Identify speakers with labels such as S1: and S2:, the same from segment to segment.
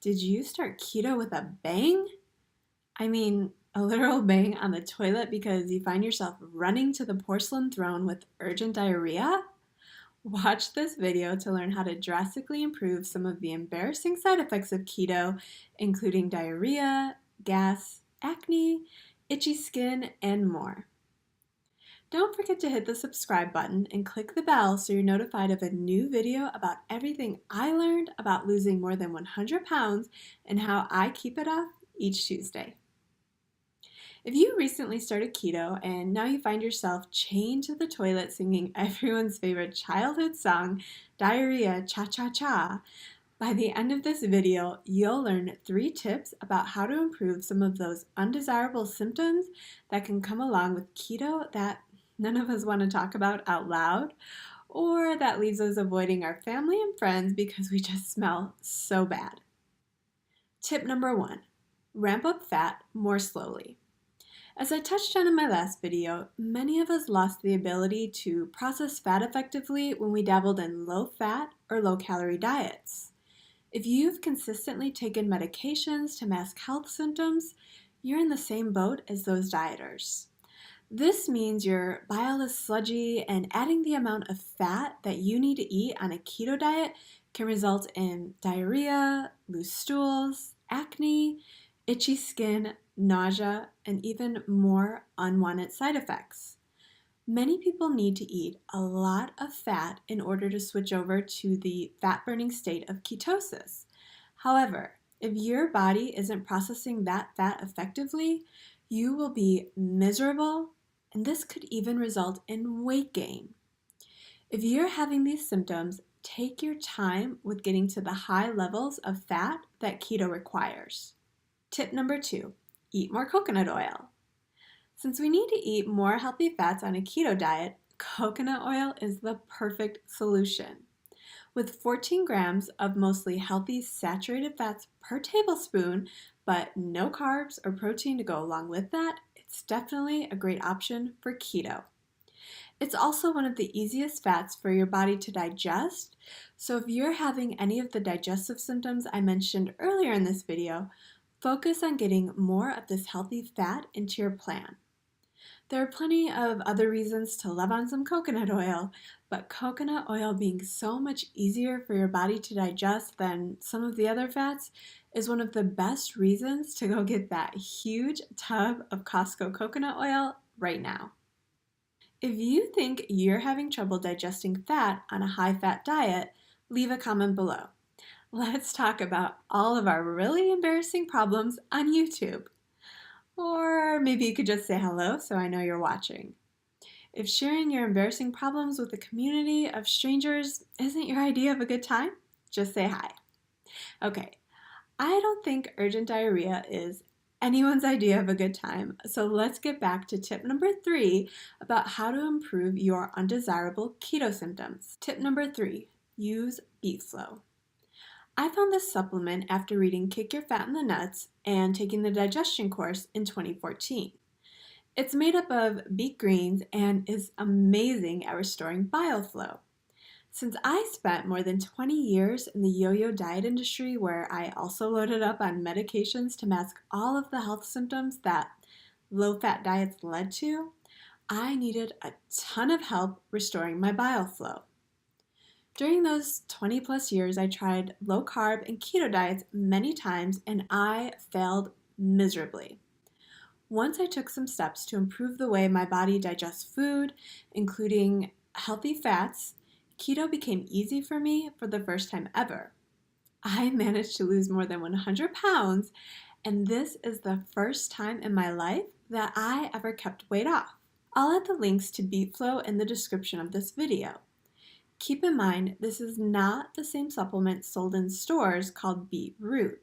S1: Did you start keto with a bang? I mean, a literal bang on the toilet because you find yourself running to the porcelain throne with urgent diarrhea? Watch this video to learn how to drastically improve some of the embarrassing side effects of keto, including diarrhea, gas, acne, itchy skin, and more. Don't forget to hit the subscribe button and click the bell so you're notified of a new video about everything I learned about losing more than 100 pounds and how I keep it off each Tuesday. If you recently started keto and now you find yourself chained to the toilet singing everyone's favorite childhood song, Diarrhea Cha Cha Cha, by the end of this video, you'll learn 3 tips about how to improve some of those undesirable symptoms that can come along with keto that none of us want to talk about out loud, or that leaves us avoiding our family and friends because we just smell so bad. Tip number 1, ramp up fat more slowly. As I touched on in my last video, many of us lost the ability to process fat effectively when we dabbled in low-fat or low-calorie diets. If you've consistently taken medications to mask health symptoms, you're in the same boat as those dieters. This means your bile is sludgy, and adding the amount of fat that you need to eat on a keto diet can result in diarrhea, loose stools, acne, itchy skin, nausea, and even more unwanted side effects. Many people need to eat a lot of fat in order to switch over to the fat-burning state of ketosis. However, if your body isn't processing that fat effectively, you will be miserable, and this could even result in weight gain. If you're having these symptoms, take your time with getting to the high levels of fat that keto requires. Tip number 2, eat more coconut oil. Since we need to eat more healthy fats on a keto diet, coconut oil is the perfect solution. With 14 grams of mostly healthy saturated fats per tablespoon, but no carbs or protein to go along with that, it's definitely a great option for keto. It's also one of the easiest fats for your body to digest, so if you're having any of the digestive symptoms I mentioned earlier in this video, focus on getting more of this healthy fat into your plan. There are plenty of other reasons to love on some coconut oil, but coconut oil being so much easier for your body to digest than some of the other fats is one of the best reasons to go get that huge tub of Costco coconut oil right now. If you think you're having trouble digesting fat on a high-fat diet, leave a comment below. Let's talk about all of our really embarrassing problems on YouTube. Or maybe you could just say hello so I know you're watching. If sharing your embarrassing problems with a community of strangers isn't your idea of a good time, just say hi. Okay, I don't think urgent diarrhea is anyone's idea of a good time, so let's get back to tip number 3 about how to improve your undesirable keto symptoms. Tip number 3, use beet flow. I found this supplement after reading Kick Your Fat in the Nuts and taking the digestion course in 2014. It's made up of beet greens and is amazing at restoring bile flow. Since I spent more than 20 years in the yo-yo diet industry where I also loaded up on medications to mask all of the health symptoms that low-fat diets led to, I needed a ton of help restoring my bile flow. During those 20 plus years, I tried low carb and keto diets many times and I failed miserably. Once I took some steps to improve the way my body digests food, including healthy fats, keto became easy for me for the first time ever. I managed to lose more than 100 pounds, and this is the first time in my life that I ever kept weight off. I'll add the links to Beet Flow in the description of this video. Keep in mind, this is not the same supplement sold in stores called beet root.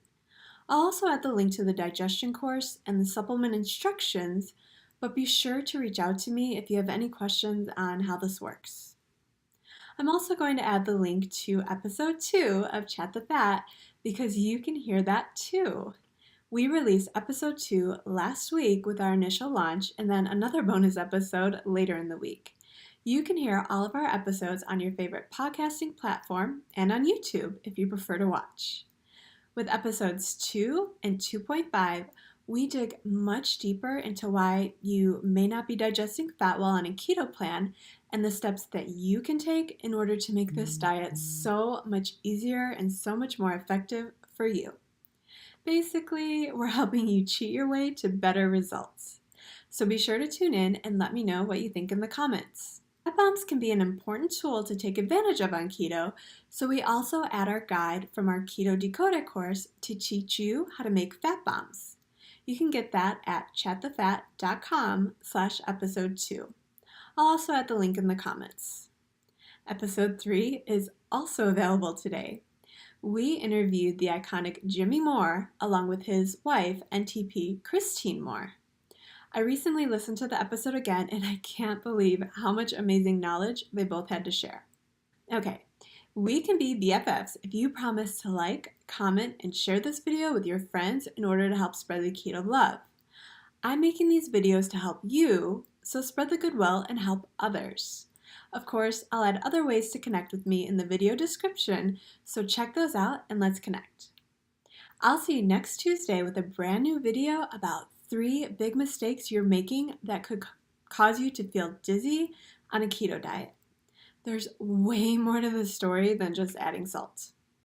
S1: I'll also add the link to the digestion course and the supplement instructions, but be sure to reach out to me if you have any questions on how this works. I'm also going to add the link to episode 2 of Chat the Fat because you can hear that too. We released episode 2 last week with our initial launch and then another bonus episode later in the week. You can hear all of our episodes on your favorite podcasting platform and on YouTube if you prefer to watch. With episodes 2 and 2.5, we dig much deeper into why you may not be digesting fat well on a keto plan and the steps that you can take in order to make this diet so much easier and so much more effective for you. Basically, we're helping you cheat your way to better results. So be sure to tune in and let me know what you think in the comments. Fat bombs can be an important tool to take advantage of on keto, so we also add our guide from our Keto Decoded course to teach you how to make fat bombs. You can get that at chatthefat.com/episode 2. I'll also add the link in the comments. Episode 3 is also available today. We interviewed the iconic Jimmy Moore along with his wife, NTP Christine Moore. I recently listened to the episode again and I can't believe how much amazing knowledge they both had to share. Okay, we can be BFFs if you promise to like, comment, and share this video with your friends in order to help spread the keto love. I'm making these videos to help you, so spread the goodwill and help others. Of course, I'll add other ways to connect with me in the video description, so check those out and let's connect. I'll see you next Tuesday with a brand new video about 3 big mistakes you're making that could cause you to feel dizzy on a keto diet. There's way more to this story than just adding salt.